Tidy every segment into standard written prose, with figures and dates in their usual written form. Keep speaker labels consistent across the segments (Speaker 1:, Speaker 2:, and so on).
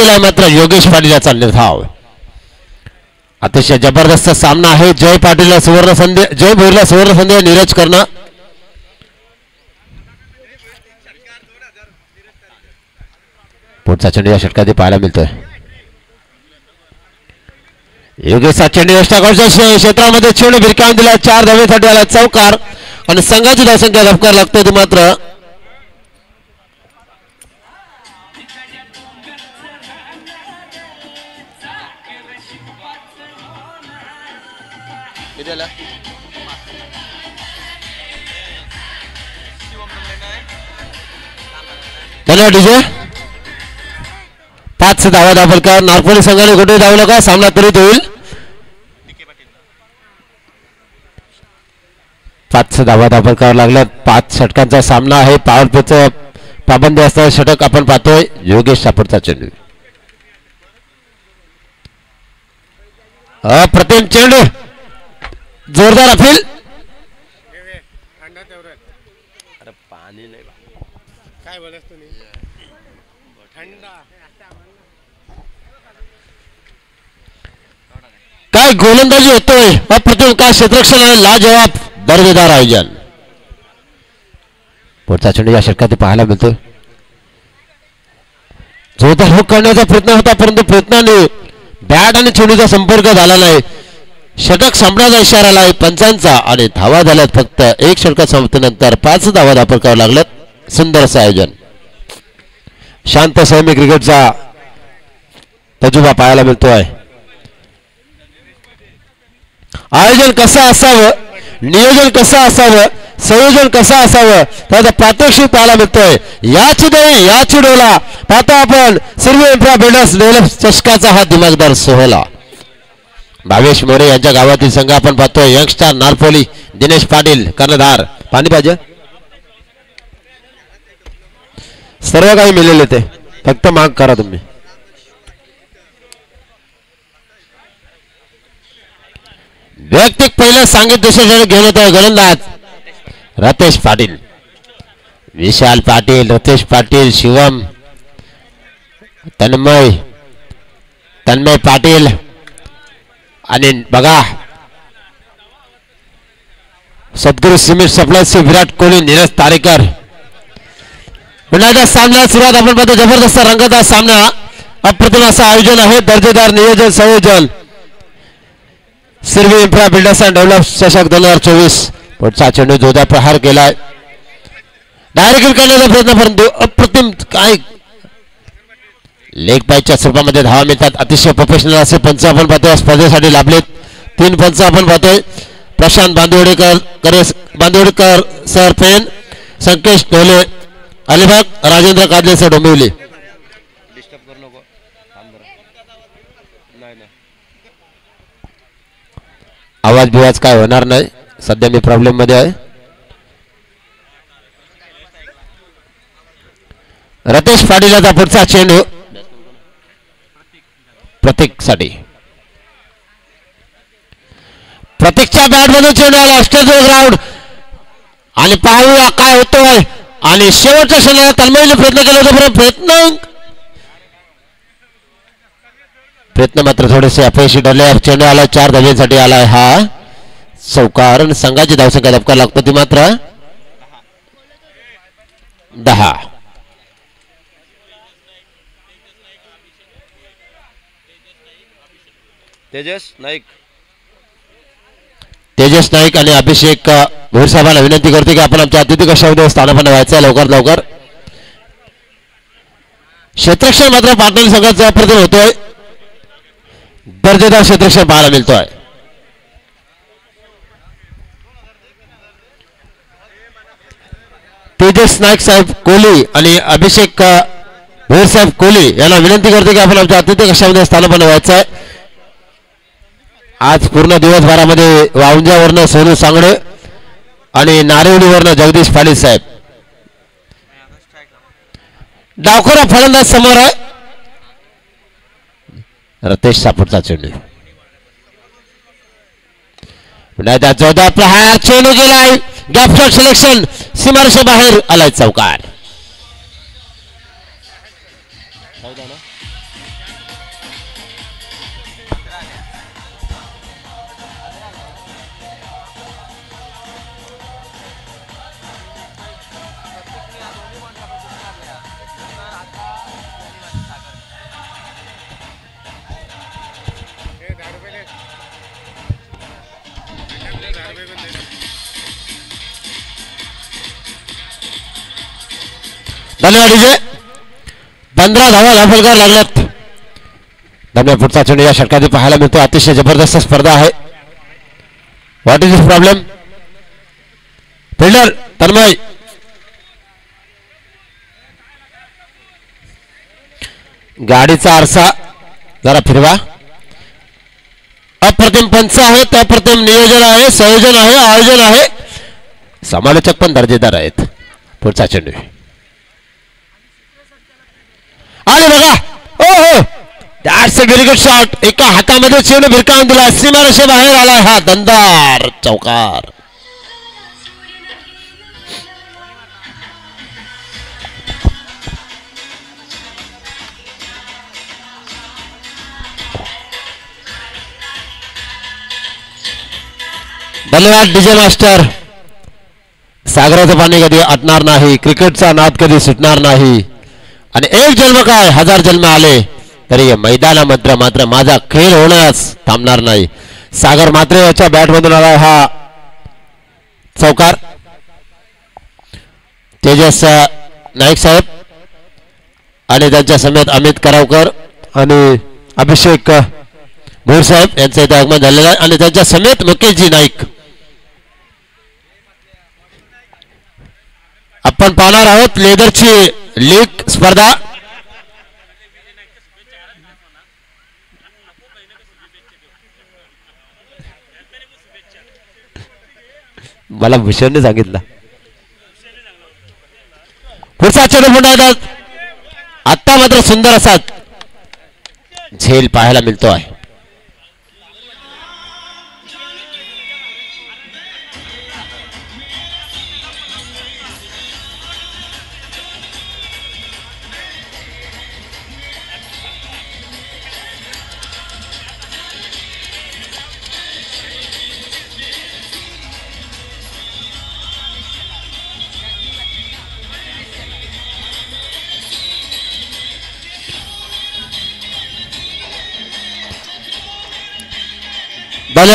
Speaker 1: गेलाय मात्र योगेश पाटील याचा निर्धाव. अतिशय जबरदस्त सामना आहे. जय पाटीलला सुवर्ण संधी, जय भोईरला सुवर्ण संधी, नीरज करणं. पुढचा चेंडू या षटकात पाहायला मिळतोय. योगेशचा चेंडू यष्टाकडच्या क्षेत्रामध्ये चेंडू भिरकावून दिला. 4 धावेसाठी आला चौकार आणि संघाची धावसंख्या धपकार लागते. ती मात्र डीजे 5 धावा दाखल कर. नागपुरी संघाने कुठे धावलं का सामना त्वरित होईल. 5 धावा दाखल करावं लागल्या. 5 षटकांचा सामना आहे. पॉवर प्लेचं पाबंदी असणारे षटक आपण पाहतोय. योगेश सापडचा चेंडू, अप्रतिम चेंडू, जोरदार अपील. काय गोलंदाजी होतोय. अप्रतिम काय क्षेत्ररक्षण आहे. लाजवाब दर्जेदार आयोजन. पुढचा चेंडू या षटकात पाहायला मिळतोय. जोरदार हुक करण्याचा प्रयत्न होता परंतु प्रयत्नाने बॅट आणि चेंडूचा संपर्क झाला नाही. षटक संपण्याचा इशारा आलाय पंचांचा आणि धावा झाल्यात फक्त. 1 षटक संपल्यानंतर 5 धावा दाखल करावं लागल्यात. सुंदर असं आयोजन. शांत संयमी क्रिकेटचा तजुबा पाहायला मिळतोय. आयोजन कसं असावं, नियोजन कसं असावं, संयोजन कसं असावं त्याचा प्रात्यक्षिक पाहायला मिळतोय. याची देवी याची डोला पाहतो आपण. सर्व इन्फ्रा बिल्डर्स डेव्हलप चषकाचा हा दिमागदार सोहळा. भावेश मोरे यांच्या गावातील संघ आपण पाहतोय. यंगस्टार नारपोली, दिनेश पाटील कर्णधार. पाणी पाहिजे, सर्व काही मिळेल ते, फक्त माग करा तुम्ही. वैयक्तिक पहिलं सांगित दुसऱ्या घेऊन येतोय गोलंदाज रतेश पाटील. विशाल पाटील, रतेश पाटील, शिवम, तन्मय पाटील आणि बघा सद्गुरू सिमेंट सप्लायचे विराट कोहली, नीरज तारेकर. पुन्हा सामना सुरुवात आपण पाहतो. जबरदस्त रंगतदार सामना, अप्रतिम असं आयोजन आहे. दर्जेदार नियोजन संयोजन. Sirvi infra builders and develop चषक 2024. पुढचा चेंडू जोरदार प्रहार केलाय. डायरेक्ट करण्याचा प्रयत्न परंतु अप्रतिम काय लेग पायच्या स्वरूपामध्ये धावा मिळतात. अतिशय प्रोफेशनल असे पंच आपण पाहतोय. स्पर्धेसाठी लाभलेत 3 पंच आपण पाहतोय. Prashant Bandivadekar sir Pen, Sankesh Dhole Alibag, Rajendra Kadle sir Dombivli. आवाज बिवाज काय होणार नाही. सध्या मी प्रॉब्लेम मध्ये आहे. रतेश पाटील याचा पुढचा चेंडू प्रतीकसाठी. प्रतीकच्या बॅट मध्ये चेंडू आला स्टेज ग्राउंड आणि पाहूया काय होतोय. आणि शेवटच्या क्षणाला तन्मयने प्रयत्न केला होता परंतु प्रयत्न मात्र थोडेसे अपयशी ठरले. चेंडू आला 4 धावेसाठी आलाय हा चौकार. संघाची धावसंख्या धपका लागतो ती मात्र 10. तेजस नाईक आणि अभिषेक भोईर साहेबांना विनंती करते की आपण आमच्या अतिथी कक्षामध्ये स्थानापन्न व्हायचं आहे लवकर लवकर. क्षेत्ररक्षण मात्र पाटण संघाचा अप्रतिम होतोय. दर्जेदार क्षेत्ररक्षण पाहायला मिळतोय. तेजस नाईक साहेब कोहली आणि अभिषेक भोईर साहेब कोहली यांना विनंती करते की आपण आमच्या अतिथी कक्षामध्ये स्थानापन्न व्हायचं आहे. आज पूर्ण दिवसभरामध्ये वाऊंजावरनं सोनू सांगडे आणि नारेवलीवरनं जगदीश पाटील साहेब. डावखोरा फलंदाज समोर आहे. रतेश सापडचा चेंडू जोरदार प्रहार. चेंडू गेलाय गॅप शॉट सिलेक्शन, सीमारेषे बाहेर आलाय चौकार. धन्यवाद विजय. 15 धावा धाफलकार लागल्यात. दरम्यान पुढचा चेंडू या षटकात पाहायला मिळतो. अतिशय जबरदस्त स्पर्धा आहे. What is this problem. Fielder Tanmay गाडीचा आरसा जरा फिरवा. अप्रतिम पंच आहेत, अप्रतिम नियोजन आहे, संयोजन आहे, आयोजन आहे. समालोचक पण दर्जेदार आहेत. पुढचा चेंडू आले बघा. ओ हो, that's a very good shot. एका हातामध्ये चेंडू भिरकावून दिला. सीमारेषे बाहेर आलाय हा दंदार चौकार. धन्यवाद डीजे मास्टर. सागराचं पाणी कधी आटणार नाही, क्रिकेटचा नाद कधी सुटणार नाही. आणि एक जन्म काय 1000 जन्म आले तरी मैदानामध्ये मात्र माझा खेळ होण्यास थांबणार नाही. सागर मात्र याच्या बॅटमधून आला हा चौकार. तेजस नाईक साहेब आणि त्यांच्या समेत अमित करावकर आणि अभिषेक भोर साहेब यांचं इथे आगमन झालेलं आहे आणि त्यांच्या समेत मुकेशजी नाईक. आपण पाहणार आहोत लेदरची लीग स्पर्धा. मला भूषणने सांगितलं. पुढचा चेंडू पुन्हा आता मात्र सुंदर असा झेल पाहायला मिळतो आहे.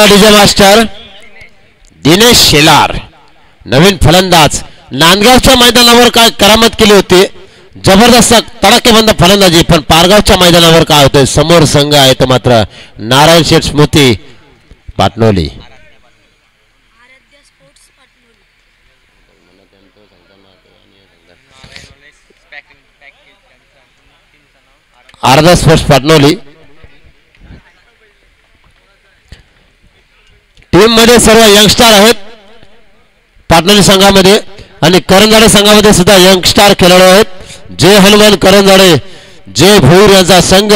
Speaker 1: डीजे मास्टर दिनेश शेलार नवीन फलंदाज. नांदगावच्या मैदानावर काय करामत केली होती. जबरदस्त तडाखेबंद फलंदाजी. पण पारगावच्या मैदानावर काय होतंय. समोर संघ आहे तो मात्र नारायण शेठ स्मृती पाटणोली. आराध्या स्पोर्ट्स पाटणोली. टीम मध्ये सर्व यंगस्टार आहेत पाटणोली संघामध्ये आणि करंजाडे संघामध्ये सुद्धा यंगस्टार खेळाडू आहेत. जय हनुमान करंजाडे, जय भोईर यांचा संघ.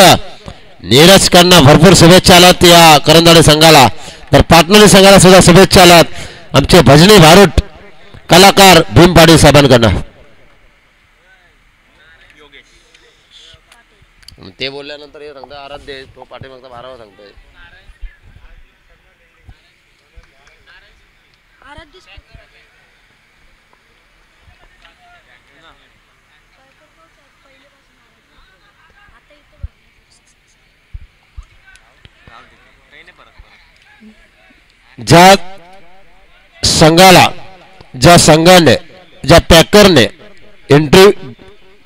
Speaker 1: नीरजकरांना भरपूर शुभेच्छा आलात या करंजाडे संघाला. तर पाटणोली संघाला सुद्धा शुभेच्छा आलात आमचे भजनी भारूट कलाकार भीम पाटील साहेबांकडनं. ते बोलल्यानंतर हे सांगता आराध्य तो पाठीमागचा बारावा सांगतोय. ज्या संघाला ज्या संघाने ज्या पॅकरने एंट्री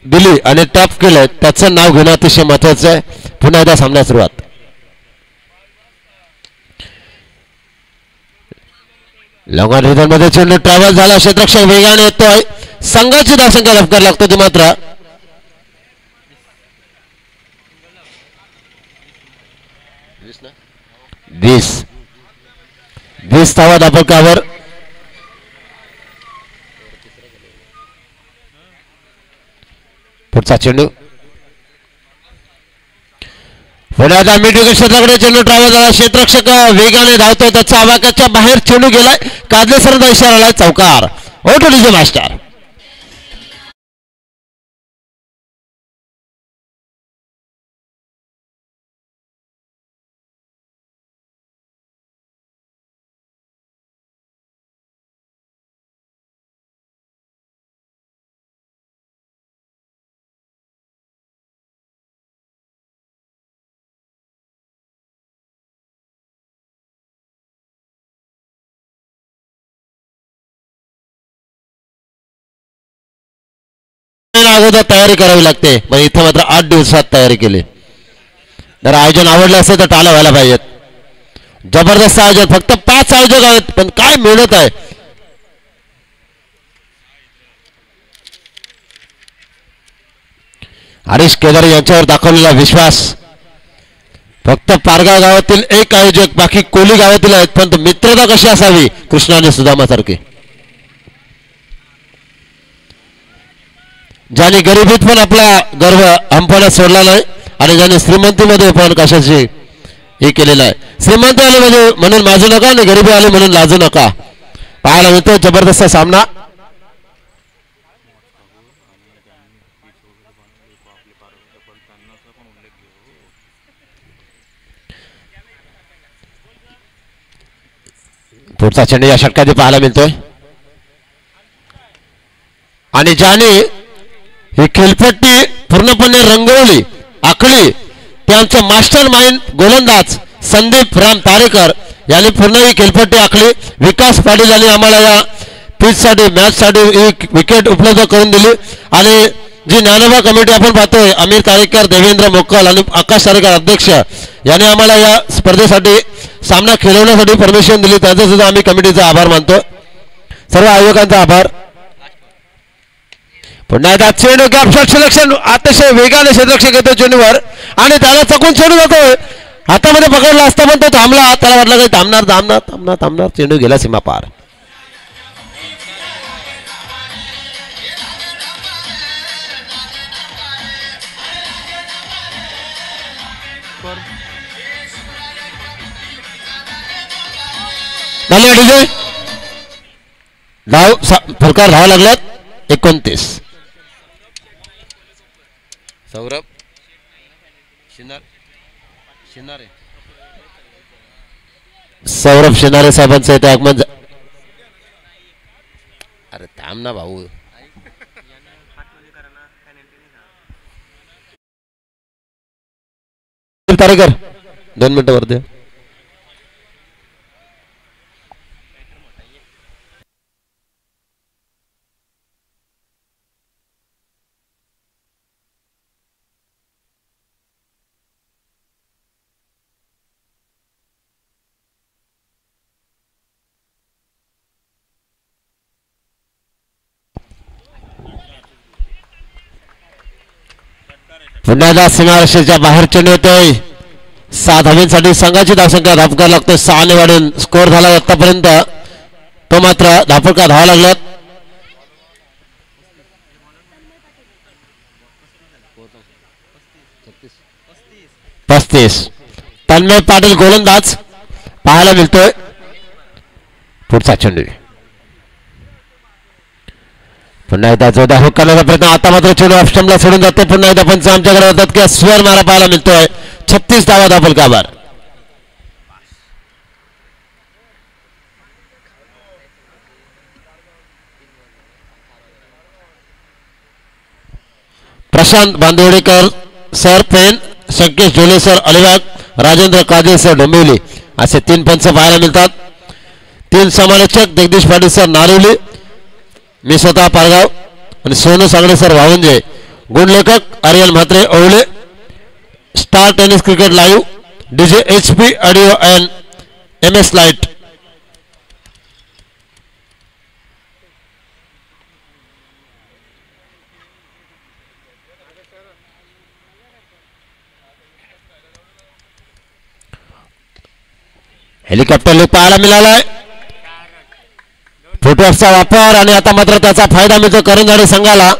Speaker 1: दिली आणि टॅप केलं त्याचं नाव घेणं अतिशय महत्वाचं आहे. पुन्हा एकदा सामन्यात सुरुवात. लॉंग रिझन मध्ये चेंडू ट्रॅव्हल झाला. क्षेत्ररक्षक वेगाने येतोय. संघाची धावसंख्या लवकर लागतो ती मात्र 20 धावा धापकावर. पुढचा चेंडू पुण्याचा मिड विकेट क्षेत्राकडे चेंडू ट्रॅव्हल झाला. क्षेत्ररक्षक वेगाने धावतोय. त्याच्या आवाक्याच्या बाहेर चेंडू गेलाय. कादले सरांचा इशारा आलाय. चौकार. ओटो डीजे मास्टर. अगोदर तयारी करावी लागते, पण इथं मात्र 8 दिवसात तयारी केली. जर आयोजन आवडलं असेल तर टाळ्या व्हायला पाहिजेत. जबरदस्त आयोजन, फक्त 5 आयोजक आहेत पण काय मेहनत आहे. हरीश केदारे यांच्यावर दाखवलेला विश्वास. फक्त पारगाव गावातील एक आयोजक, बाकी कोली गावातील आहेत, पण मित्रता कशी असावी कृष्णा आणि सुदामा सारखी. ज्याने गरिबीत पण आपला गर्व हमपणा सोडला नाही आणि ज्याने श्रीमंतीमध्ये पण कशाची हे केलेलं आहे. श्रीमंत आले म्हणजे म्हणून माजू नका आणि गरिबी आली म्हणून लाजू नका. पाहायला मिळतो जबरदस्त सामना. पुढचा चेंडू या षटकात पाहायला मिळतोय आणि ज्याने ही खेळपट्टी पूर्णपणे रंगवली आखली त्यांचं मास्टर माइंड गोलंदाज संदीप राम तारेकर यांनी पूर्ण ही खेळपट्टी आखली. विकास पाटील यांनी आम्हाला या पिचसाठी मॅचसाठी एक विकेट उपलब्ध करून दिली आणि जी ज्ञानोबा कमिटी आपण पाहतोय अमीर तारेकर, देवेंद्र मोक्कल आणि आकाश तारेकर अध्यक्ष यांनी आम्हाला या स्पर्धेसाठी सामना खेळवण्यासाठी परमिशन दिली, त्याचा सुद्धा आम्ही कमिटीचा आभार मानतो. सर्व आयोजकांचा आभार. पुन्हा एकदा चेंडू गॅप शॉट सिलेक्शन अतिशय वेगाने क्षेत्ररक्षक येतो चेंडूवर आणि त्याला चकून चेंडू जातोय. हातामध्ये पकडला असता पण तो थांबला. त्याला वाटलं काही थांबणार थांबणार थांबणार थांबणार चेंडू गेला सीमा पार. धाव फलकार धावा लागल्यात 29. सौरभ शिनारे साहेबांचं इथे आगमन. अरे थांब ना भाऊ. तारेकर 2 मिनिटं वरती. पुन्हा एकदा सीमारेषेच्या बाहेर चेंडू येतोय. 7 धावांसाठी संघाची धावसंख्या धापका लागतोय 6 ने वाढून स्कोर झाला आतापर्यंत. तो मात्र धापका धावा लागल्यात. तन्मय पाटील गोलंदाज पाहायला मिळतोय. पुढचा चेंडू पुन्हा एकदा जोरदार हुक करण्याचा प्रयत्न. आता मात्र चेंडू ऑफस्टंपला सोडून जातो. पुन्हा एकदा पंच आमच्याकडे होतात की स्वर मारा पाहायला मिळतोय. 36 धावा धापल काबार. Prashant Bandivadekar sir Pen, Sankesh Jole sir Alibag, Rajendra Kaje sir Dombivli असे 3 पंच पाहायला मिळतात. 3 समालोचक जगदीश पाटील सर नारिवली, मी स्वतः पारगाव आणि सोनू सांगडे सर वावंजे. गुणलेखक Aryan Mhatre Ovale. Star tennis cricket live DJ HP audio and MS light. Helicopter look पाहायला मिळालाय. फुटवर्कचा वापर आणि आता मात्र त्याचा फायदा मिळतो करंजाडे संघाला.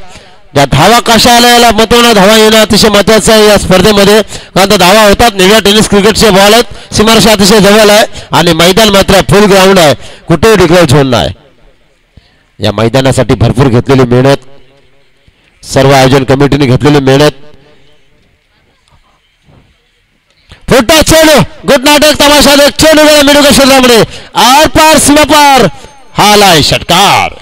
Speaker 1: ज्या धावा कशा आल्या याला महत्त्वानं धावा येणं अतिशय महत्वाचं आहे या स्पर्धेमध्ये. कारण धावा होतात. निव्या टेनिस क्रिकेटचे बॉल आहेत. सीमारेषा अतिशय जवळ आहे आणि मैदान मात्र फुल ग्राउंड आहे. कुठेही डिक्लेअर झोन नाही. या मैदानासाठी भरपूर घेतलेली मेहनत, सर्व आयोजन कमिटीने घेतलेली मेहनत. फुटा चेंडू गुड नाटक तमाशा एक चेंडू वेळा मिळू क्षेत्रामध्ये आर पार सीमा पार. हालाय षटकार.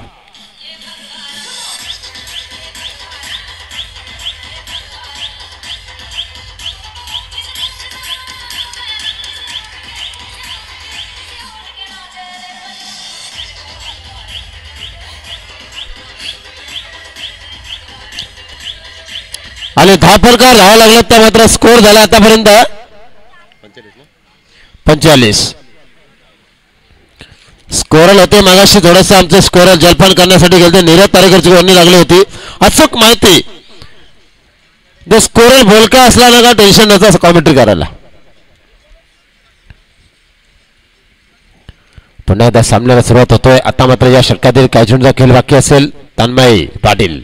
Speaker 1: आणि 10 फलकार धावा लागला तर मात्र स्कोर झाला आतापर्यंत 45. स्कोरल होते मागाशी थोडंसं आमचे स्कोरर जलपान करण्यासाठी गेले नीरज तारेकरची वर्णी लागली होती. अचूक माहिती जो स्कोरल बोलका असला ना का टेन्शन नव्हतं कॉमेंट्री करायला. पुन्हा एकदा सामन्याला सुरुवात होतोय. आता मात्र या षटकातील काही चेंडूचा खेळ बाकी असेल. तन्मय पाटील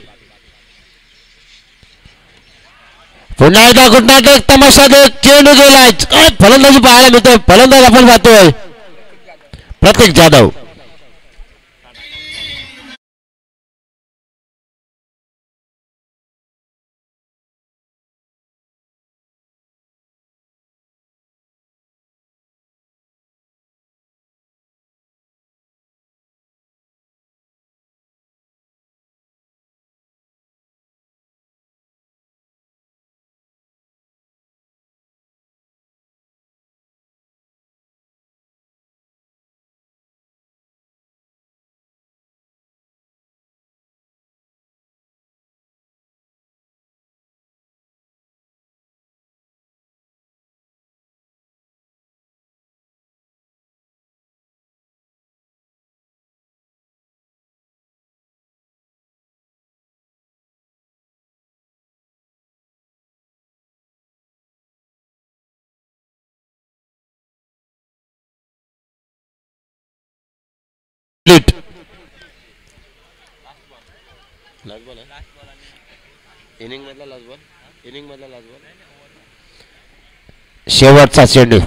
Speaker 1: पुन्हा एकदा गुटनाटक तमाशा देत चेंडू गेलाय. काय फलंदाजी पाहायला मिळतोय. फलंदाज आपण पाहतोय प्रतीक जाधव. शेवटचा चेंडू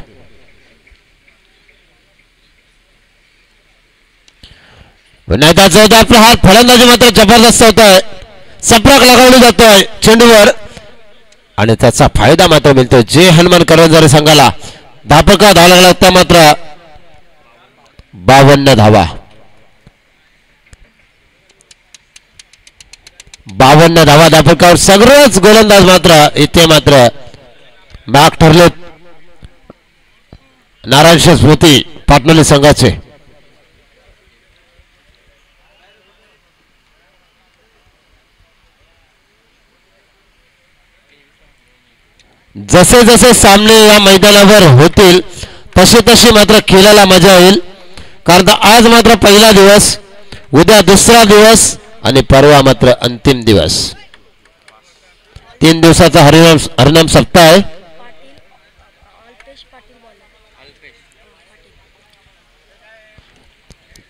Speaker 1: पुन्हा जोरदार प्रहार. फलंदाजी मात्र जबरदस्त होत आहे. सप्राक लगावली जातोय चेंडूवर आणि त्याचा फायदा मात्र मिळतोय. जे हनुमान करंजारी संघाला 10 फलकार धावा लागला त्या मात्र 52 धावा. 52 धावा 10 फलकावर. सगळेच गोलंदाज मात्र इथे मात्र बाग ठरलेत. नारायण स्मृती पाटणोली संघाचे जसे जसे सामने या मैदानावर होतील तशी तशी मात्र खेळायला मजा येईल. कारण आज मात्र पहिला दिवस, उद्या दुसरा दिवस आणि परवा मात्र अंतिम दिवस. 3 दिवसाचा हरिनाम सप्ताह आहे.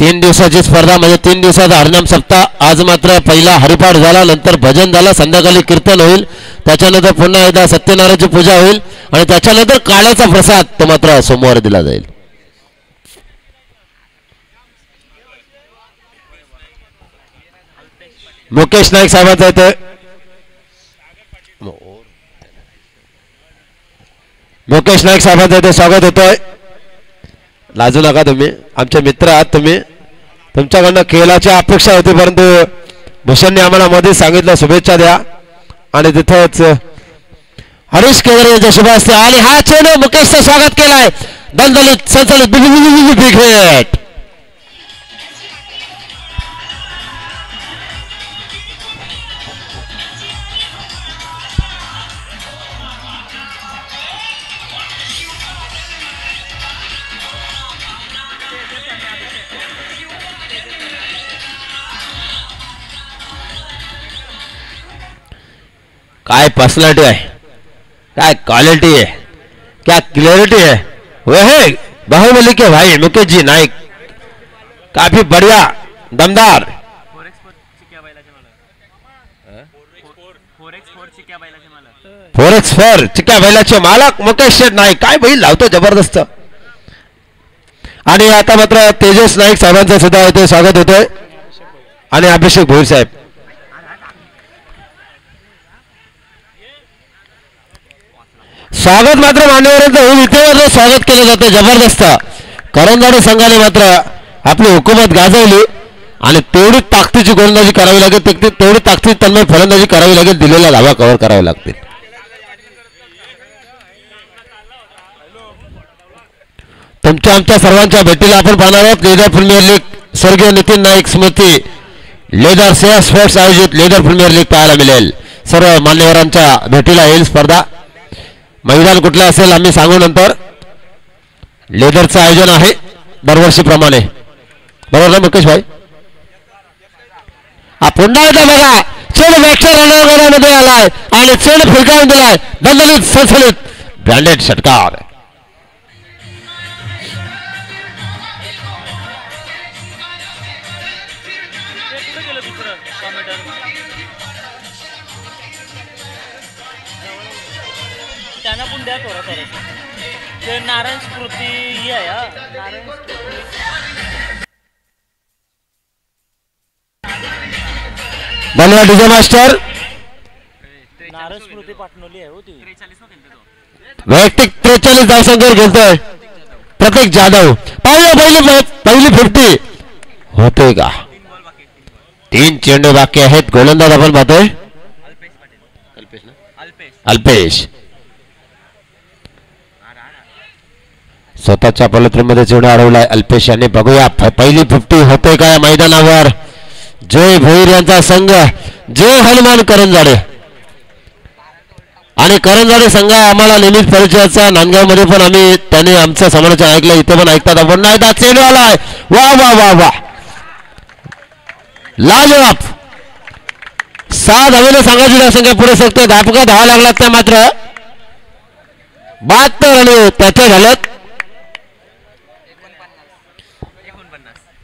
Speaker 1: 3 दिवसाची स्पर्धा म्हणजे 3 दिवसाचा हरिनाम सप्ताह. आज मात्र पहिला हरिपाठ झाला, नंतर भजन झाला, संध्याकाळी कीर्तन होईल, त्याच्यानंतर पुन्हा एकदा सत्यनारायणाची पूजा होईल आणि त्याच्यानंतर काळ्याचा प्रसाद तो मात्र सोमवारी दिला जाईल. मुकेश नाईक साहेबांचं इथे मुकेश नाईक साहेबांचं इथे स्वागत होतोय. लाजू नका तुम्ही, आमचे मित्र आहात तुम्ही. तुमच्याकडनं खेळाची अपेक्षा होती परंतु भूषणने आम्हाला मध्ये सांगितलं शुभेच्छा द्या आणि तिथेच हरीश केवरे यांच्या शुभ असते आणि हा चेंडू मुकेशचं स्वागत केलाय. दणदणीत सणसणीत बिग हिट. काय पर्सनॅलिटी आहे, क्या क्वालिटी है, क्या क्लियरिटी है. वह है बाहुबली के भाई मुकेश जी नाइक, काफी बढ़िया दमदार. 4x4 चिक्या बैलाचे मालक मुकेश शेठ नाईक. काय बैल लावतो जबरदस्त. आणि आता मात्र तेजस नाईक साहेबांचं सुद्धा इथे स्वागत होतोय आणि अभिषेक भोईर साहेब. स्वागत मात्र मान्यवरांचं होऊन इथे मात्र स्वागत केलं जातं जबरदस्त. करंजाडी संघाने मात्र आपली हुकूमत गाजवली आणि तेवढी ताकदीची गोलंदाजी करावी लागेल, तेवढी ताकदी त्यांना फलंदाजी करावी लागेल, दिलेला धावा कव्हर करावे लागतील. तुमच्या आमच्या सर्वांच्या भेटीला आपण पाहणार आहोत लेदर प्रीमियर लीग. स्वर्गीय नितीन नाईक स्मृती लेदर सेवा स्पोर्ट्स आयोजित लेदर प्रीमियर लीग पाहायला मिळेल. सर्व मान्यवरांच्या भेटीला येईल स्पर्धा. मैदान कुठलं असेल आम्ही सांगू नंतर. लेदरचं आयोजन आहे दरवर्षीप्रमाणे, बरोबर ना मुकेश भाई? पुन्हा एकदा बघा, चेंड व्याख्या रणगाड्यामध्ये आलाय आणि चेंड फिरकावून दिलाय. दणदणीत सलसलीत ब्रँडेड षटकार.
Speaker 2: त्यांना पण द्या थोडं ते नारायण स्मृती ही आहे. नारायण
Speaker 1: धन्यवाद डीजे मास्टर.
Speaker 2: नारायण स्मृती पाटणवली आहे होती.
Speaker 1: वैयक्तिक 43 धावसंख्येवर खेळतोय प्रतीक जाधव. पहिली 50 होते का? 3 चेंडू बाकी आहेत. गोलंदाज आपण पाहतोय अल्पेश. स्वतःच्या पलत्रीमध्ये चेंडू अडवलाय अल्पेश यांनी. बघूया पहिली 50 होते का या मैदानावर. जय भोईर यांचा संघ, जय हनुमान करंजाडे. आणि करंजाडे संघ आम्हाला नेहमीच परिचयाचा. नांदगावमध्ये पण आम्ही त्याने आमचं समालोचन ऐकलं, इथे पण ऐकतात आपण. नाही चेंडू आलाय. वा वा वा वा, लाजवाब. 6 धावेने संघाची धावसंख्या पुढे सरते. धापका धावा लागलात त्या मात्र 72 आणि त्याच्या झाल्यात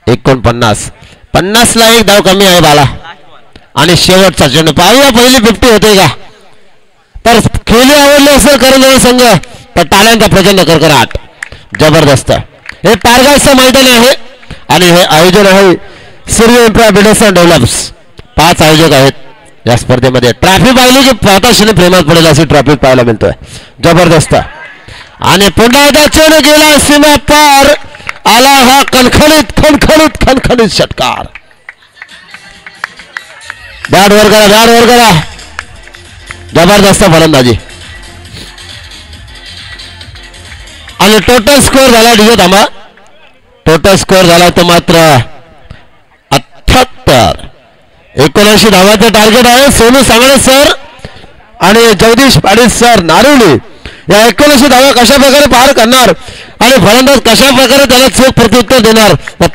Speaker 1: 49. 50 ला एक धाव कमी आहे बाला. आणि शेवटचा चेंडू पाहूया पहिली 50 होते का? तर खेळी आवडली असेल करंजाडे संघ तर टाळ्यांचा प्रचंड कडकडाट. जबरदस्त. हे पारगावचं मैदान आहे आणि हे आयोजन आहे सूर्य इन्फ्रा बिल्डर्स अँड डेव्हलप्स. 5 आयोजक आहेत या स्पर्धेमध्ये. ट्रॉफी पाहिली की पाहताक्षणी प्रेमात पडेल अशी ट्रॉफी पाहायला मिळतोय. जबरदस्त. आणि पुन्हा एकदा चेंडू गेला सीमा पार. आला हा खणखणीत षटकार. बॅट वर करा. जबरदस्त फलंदाजी. आणि टोटल स्कोअर झाला डीजे थांबा. टोटल स्कोअर झाला तो मात्र 78. 79 धावाचं टार्गेट आहे. सोनू सांगळे सर आणि जगदीश पाटील सर नारिवली या 79 धावा कशा प्रकारे पार करणार आणि फलंदाज कशा प्रकारे त्याला चोख प्रत्युत्तर देणार. तर